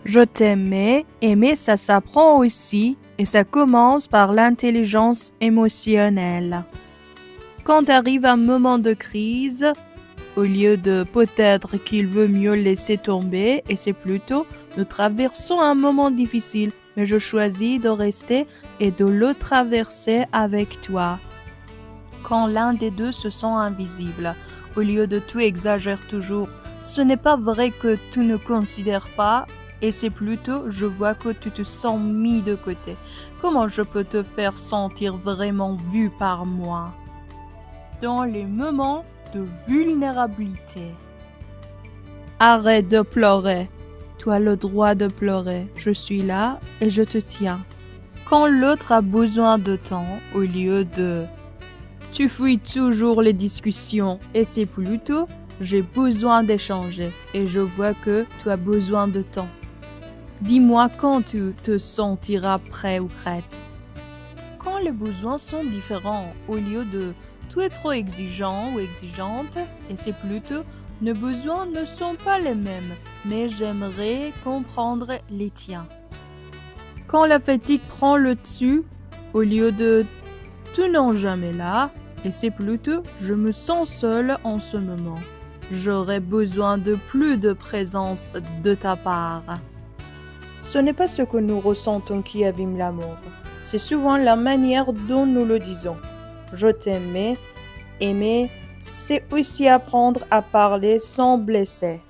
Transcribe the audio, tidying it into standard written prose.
Je t'aimais, aimer ça s'apprend aussi et ça commence par l'intelligence émotionnelle. Quand arrive un moment de crise, au lieu de peut-être qu'il veut mieux laisser tomber, et c'est plutôt nous traversons un moment difficile, mais je choisis de rester et de le traverser avec toi. Quand l'un des deux se sent invisible, au lieu de tu exagères toujours, ce n'est pas vrai que tu ne considères pas, et c'est plutôt je vois que tu te sens mis de côté. Comment je peux te faire sentir vraiment vu par moi? Dans les moments de vulnérabilité. Arrête de pleurer. Tu as le droit de pleurer. Je suis là et je te tiens. Quand l'autre a besoin de temps, au lieu de tu fuis toujours les discussions et c'est plutôt j'ai besoin d'échanger et je vois que tu as besoin de temps. Dis-moi quand tu te sentiras prêt ou prête. Quand les besoins sont différents, au lieu de tu es trop exigeant ou exigeante, et c'est plutôt nos besoins ne sont pas les mêmes, mais j'aimerais comprendre les tiens. Quand la fatigue prend le dessus, au lieu de tu n'es jamais là, et c'est plutôt je me sens seule en ce moment. J'aurais besoin de plus de présence de ta part. Ce n'est pas ce que nous ressentons qui abîme l'amour, c'est souvent la manière dont nous le disons. Je t'aimais, aimer, c'est aussi apprendre à parler sans blesser.